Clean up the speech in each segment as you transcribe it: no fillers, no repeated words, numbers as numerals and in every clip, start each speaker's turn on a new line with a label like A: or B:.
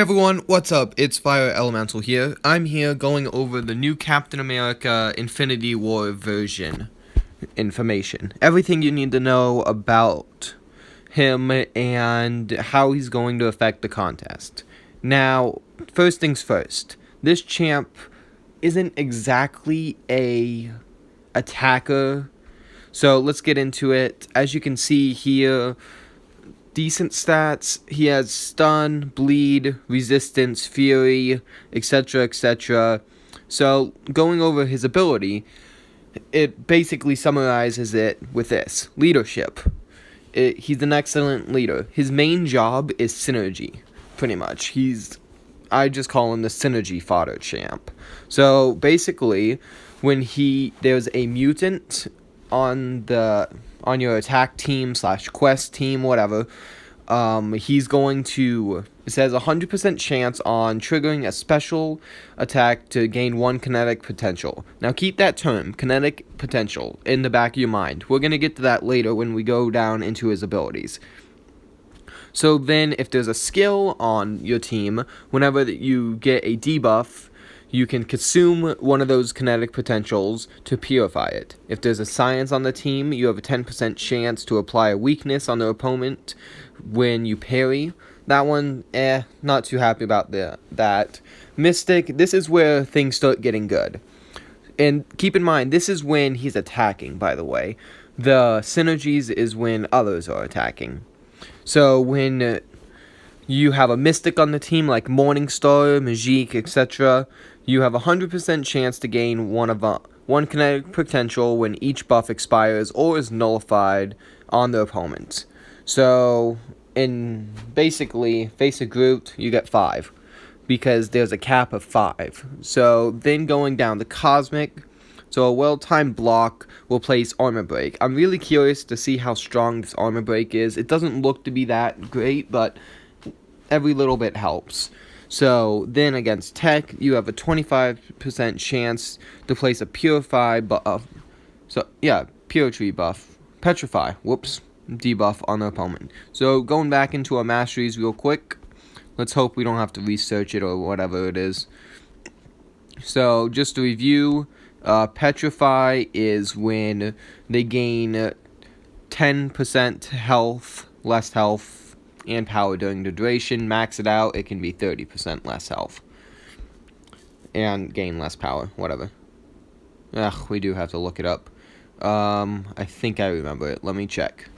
A: Everyone, what's up? It's Fire Elemental here. I'm here going over the new Captain America Infinity War version information. Everything you need to know about him and how he's going to affect the contest. Now, first things first. This champ isn't exactly a attacker, so let's get into it. As you can see here, decent stats. He has stun, bleed, resistance, fury, etc., etc. So, going over his ability, it basically summarizes it with this: leadership. He's an excellent leader. His main job is synergy, pretty much. I just call him the synergy fodder champ. So, basically, when there's a mutant on your attack team / quest team, whatever, he's going to, it says 100% chance on triggering a special attack to gain 1 kinetic potential. Now keep that term, kinetic potential, in the back of your mind. We're going to get to that later when we go down into his abilities. So then, if there's a skill on your team, whenever you get a debuff, you can consume one of those kinetic potentials to purify it. If there's a science on the team, you have a 10% chance to apply a weakness on the opponent when you parry. That one, not too happy about that. Mystic, this is where things start getting good. And keep in mind, this is when he's attacking, by the way. The synergies is when others are attacking. So when you have a Mystic on the team like Morningstar, Magique, etc., you have a 100% chance to gain one kinetic potential when each buff expires or is nullified on the opponent. So, in basically Face of Groot, you get 5, because there's a cap of 5. So, then going down the Cosmic, so a well-timed block will place Armor Break. I'm really curious to see how strong this Armor Break is. It doesn't look to be that great, but every little bit helps. So, then against Tech, you have a 25% chance to place a Purify buff. So, yeah, Purity buff. Petrify, debuff on the opponent. So, going back into our masteries real quick. Let's hope we don't have to research it or whatever it is. So, just to review, Petrify is when they gain 10% health, less health, and power during the duration. Max it out, it can be 30% less health. And gain less power, whatever. We do have to look it up. I think I remember it. Let me check.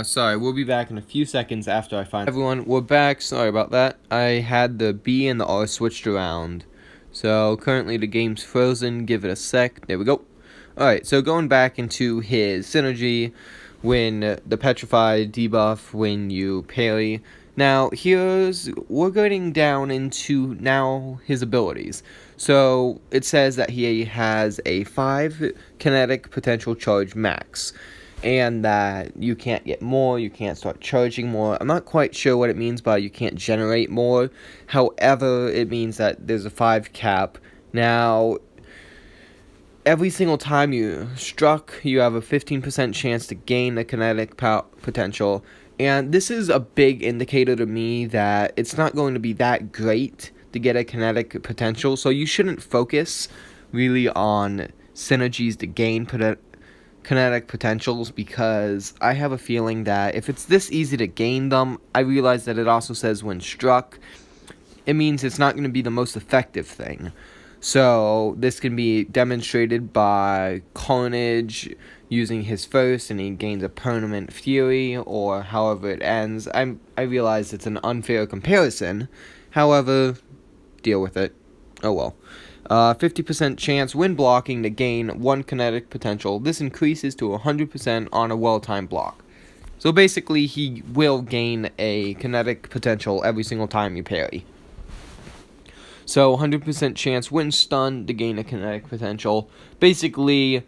A: Sorry, we'll be back in a few seconds after I find... Everyone, we're back. Sorry about that. I had the B and the R switched around. So, currently the game's frozen. Give it a sec. There we go. Alright, so going back into his synergy, when the Petrify debuff, when you parry. Now, we're getting down into now his abilities. So, it says that he has a 5 kinetic potential charge max. And that you can't get more, you can't start charging more. I'm not quite sure what it means by you can't generate more. However, it means that there's a 5 cap. Now, every single time you struck, you have a 15% chance to gain the kinetic potential. And this is a big indicator to me that it's not going to be that great to get a kinetic potential. So you shouldn't focus really on synergies to gain kinetic potentials, because I have a feeling that if it's this easy to gain them, I realize that it also says when struck, it means it's not going to be the most effective thing. So this can be demonstrated by Carnage using his first and he gains a permanent fury, or however it ends. I realize it's an unfair comparison, however, deal with it. Oh well. 50% chance when blocking to gain 1 kinetic potential. This increases to 100% on a well-timed block. So basically, he will gain a kinetic potential every single time you parry. So 100% chance when stunned to gain a kinetic potential. Basically,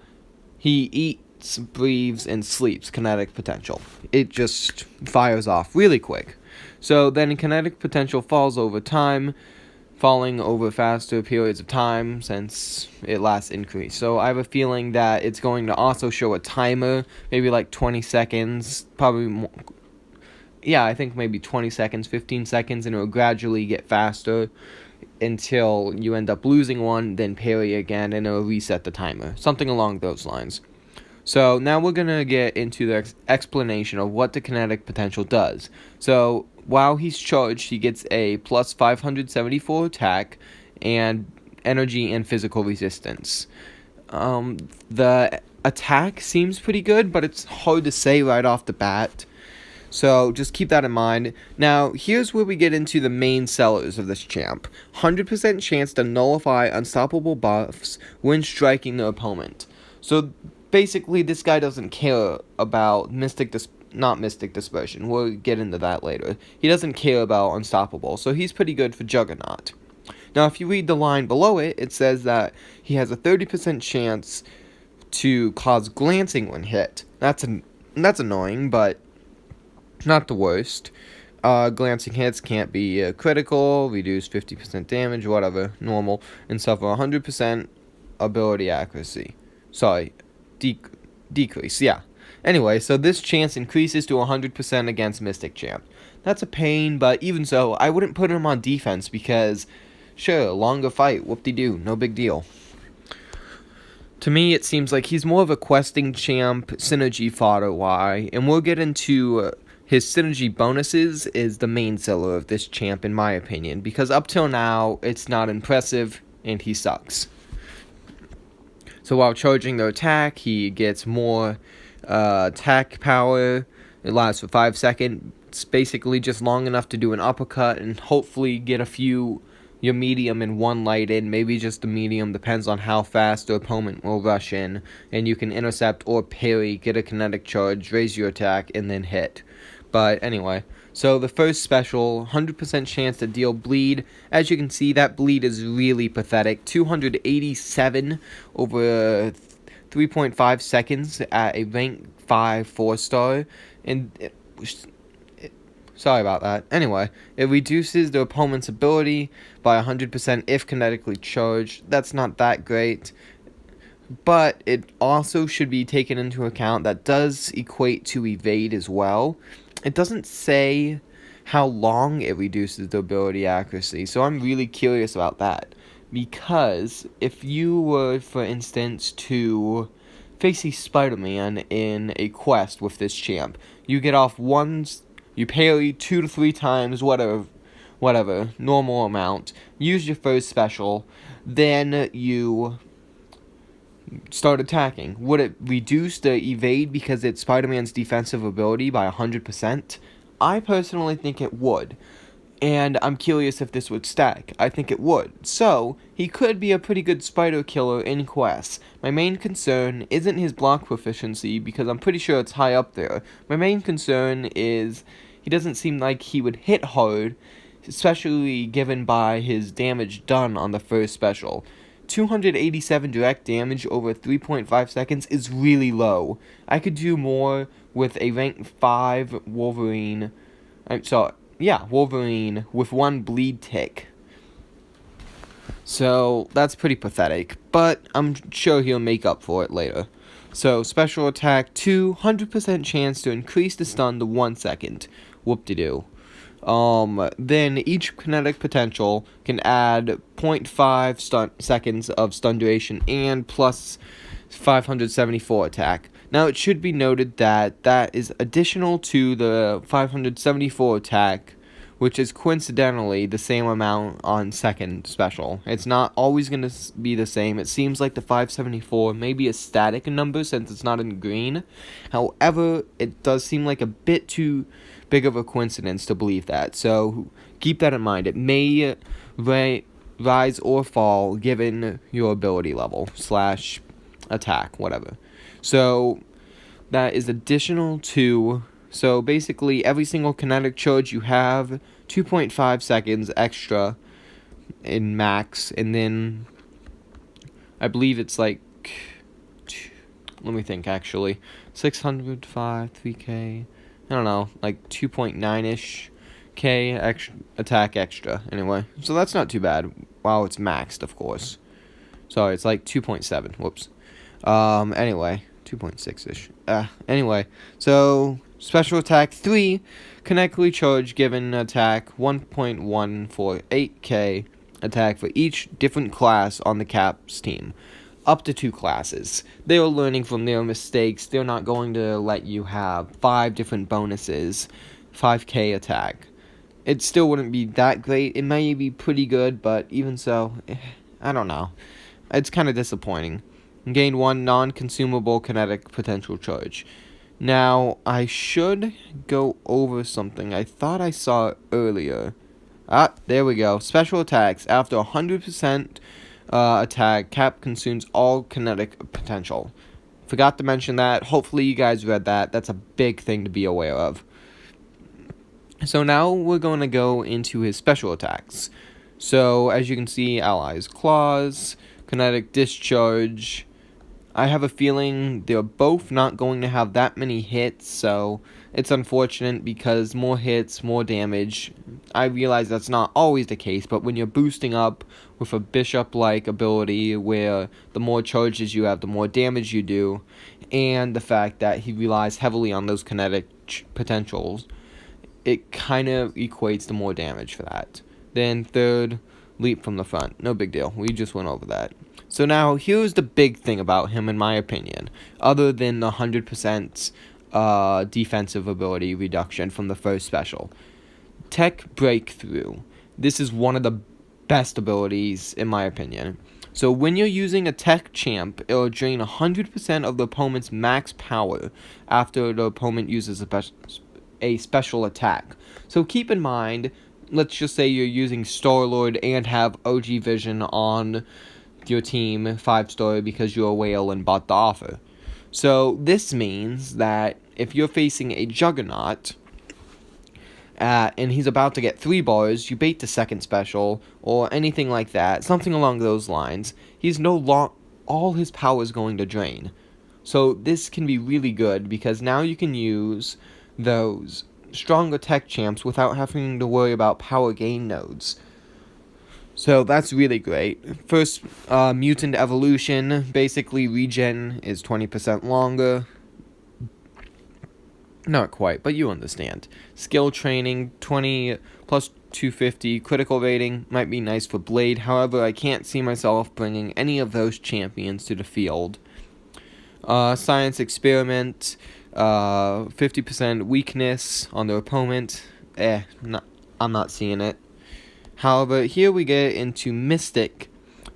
A: he eats, breathes, and sleeps kinetic potential. It just fires off really quick. So then kinetic potential falls over time, falling over faster periods of time since it last increased. So I have a feeling that it's going to also show a timer, maybe like 20 seconds, probably more. Yeah, I think maybe 20 seconds, 15 seconds, and it will gradually get faster until you end up losing one, then parry again, and it will reset the timer. Something along those lines. So now we're going to get into the explanation of what the kinetic potential does. So while he's charged, he gets a plus 574 attack and energy and physical resistance. The attack seems pretty good, but it's hard to say right off the bat. So just keep that in mind. Now, here's where we get into the main sellers of this champ. 100% chance to nullify unstoppable buffs when striking the opponent. So basically, this guy doesn't care about not Mystic Dispersion. We'll get into that later. He doesn't care about Unstoppable, so he's pretty good for Juggernaut. Now, if you read the line below it, it says that he has a 30% chance to cause glancing when hit. That's annoying, but not the worst. Glancing hits can't be critical, reduce 50% damage, whatever, normal, and suffer 100% ability accuracy. Sorry, decrease, yeah. Anyway, so this chance increases to 100% against Mystic Champ. That's a pain, but even so, I wouldn't put him on defense because, sure, longer fight, whoop-de-doo, no big deal. To me, it seems like he's more of a questing champ, synergy fodder Y, and we'll get into his synergy bonuses is the main seller of this champ, in my opinion, because up till now, it's not impressive, and he sucks. So while charging the attack, he gets more attack power. It lasts for 5 seconds. It's basically just long enough to do an uppercut and hopefully get your medium and one light in. Maybe just the medium, depends on how fast the opponent will rush in. And you can intercept or parry, get a kinetic charge, raise your attack, and then hit. But anyway, so the first special, 100% chance to deal bleed. As you can see, that bleed is really pathetic. 287 over 3.5 seconds at a rank 5 4-star. And sorry about that. Anyway, it reduces the opponent's ability by 100% if kinetically charged. That's not that great. But it also should be taken into account that does equate to evade as well. It doesn't say how long it reduces the ability accuracy, so I'm really curious about that. Because if you were, for instance, to face a Spider-Man in a quest with this champ, you get off you parry 2 to 3 times, whatever, normal amount, use your first special, then you start attacking. Would it reduce the evade because it's Spider-Man's defensive ability by 100%? I personally think it would. And I'm curious if this would stack. I think it would. So, he could be a pretty good spider killer in quests. My main concern isn't his block proficiency, because I'm pretty sure it's high up there. My main concern is he doesn't seem like he would hit hard, especially given by his damage done on the first special. 287 direct damage over 3.5 seconds is really low. I could do more with a rank 5 Wolverine. Wolverine with 1 bleed tick. So that's pretty pathetic, but I'm sure he'll make up for it later. So special attack 2, 100% chance to increase the stun to 1 second. Whoop-de-doo. Then each kinetic potential can add 0.5 seconds of stun duration and plus 574 attack. Now it should be noted that that is additional to the 574 attack, which is coincidentally the same amount on second special. It's not always going to be the same. It seems like the 574 may be a static number since it's not in green. However, it does seem like a bit too big of a coincidence to believe that. So keep that in mind. It may rise or fall given your ability level / attack, whatever. So that is additional to... So basically, every single kinetic charge you have, 2.5 seconds extra in max, and then I believe it's like, let me think actually, 605, 3k, I don't know, like 2.9-ish K attack extra, anyway. So that's not too bad. Wow, it's maxed, of course. Sorry, it's like 2.7. Whoops. Anyway, 2.6-ish. Anyway, so special attack 3, kinetically charged given attack 1.148k attack for each different class on the Cap's team. Up to 2 classes. They are learning from their mistakes. They're not going to let you have 5 different bonuses, 5k attack. It still wouldn't be that great. It may be pretty good, but even so, I don't know. It's kind of disappointing. Gain 1 non-consumable kinetic potential charge. Now, I should go over something I thought I saw earlier. There we go. Special attacks. After 100% attack, Cap consumes all kinetic potential. Forgot to mention that. Hopefully you guys read that. That's a big thing to be aware of. So now we're going to go into his special attacks. So as you can see, allies claws, kinetic discharge. I have a feeling they're both not going to have that many hits, so it's unfortunate because more hits, more damage. I realize that's not always the case, but when you're boosting up with a bishop-like ability where the more charges you have, the more damage you do, and the fact that he relies heavily on those kinetic potentials, it kind of equates to more damage for that. Then third, leap from the front. No big deal. We just went over that. So now, here's the big thing about him, in my opinion, other than the 100% defensive ability reduction from the first special. Tech Breakthrough. This is one of the best abilities, in my opinion. So when you're using a tech champ, it'll drain 100% of the opponent's max power after the opponent uses a special attack. So keep in mind, let's just say you're using Star-Lord and have OG Vision on your team 5-star because you're a whale and bought the offer. So this means that if you're facing a Juggernaut and he's about to get 3 bars, you bait the second special or anything like that, something along those lines, all his power is going to drain. So this can be really good because now you can use those stronger tech champs without having to worry about power gain nodes. So that's really great. First, mutant evolution, basically regen is 20% longer. Not quite, but you understand. Skill training, 20 plus 250. Critical rating might be nice for Blade. However, I can't see myself bringing any of those champions to the field. Science experiment, 50% weakness on the opponent. I'm not seeing it. However, here we get into Mystic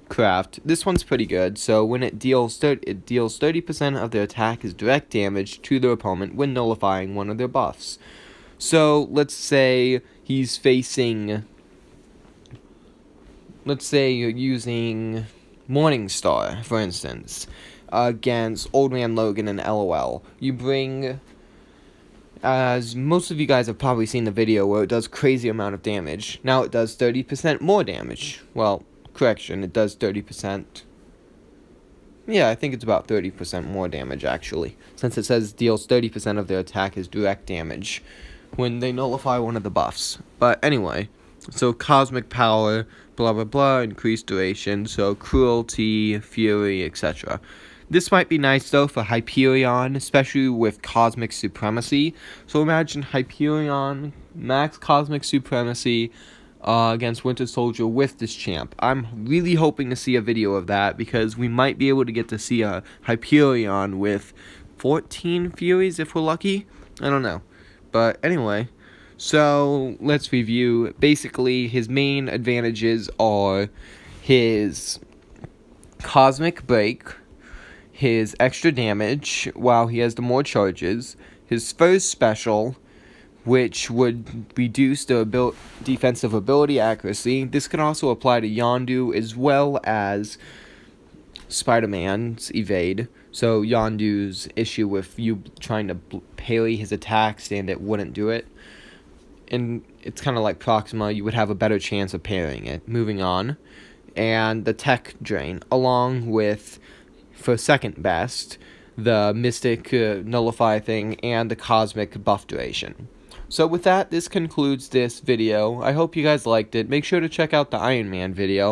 A: Craft. This one's pretty good. So when it deals 30% of their attack as direct damage to their opponent when nullifying one of their buffs. So let's say he's facing. Let's say you're using Morningstar, for instance, against Old Man Logan and LOL. You bring, as most of you guys have probably seen the video where it does crazy amount of damage. Now it does 30% more damage. Well, correction, it does 30%. Yeah, I think it's about 30% more damage, actually, since it says deals 30% of their attack as direct damage when they nullify one of the buffs. But anyway, so cosmic power, blah blah blah, increased duration, so cruelty, fury, etc. This might be nice though for Hyperion, especially with cosmic supremacy. So imagine Hyperion, max cosmic supremacy against Winter Soldier with this champ. I'm really hoping to see a video of that because we might be able to get to see a Hyperion with 14 Furies if we're lucky. I don't know. But anyway, so let's review. Basically, his main advantages are his Cosmic Break, his extra damage while he has the more charges, his first special, which would reduce the defensive ability accuracy. This can also apply to Yondu as well as Spider-Man's evade. So Yondu's issue with you trying to parry his attacks and it wouldn't do it. And it's kind of like Proxima, you would have a better chance of parrying it. Moving on. And the tech drain, along with, for second best, the Mystic Nullify thing and the Cosmic Buff duration. So with that, this concludes this video. I hope you guys liked it. Make sure to check out the Iron Man video.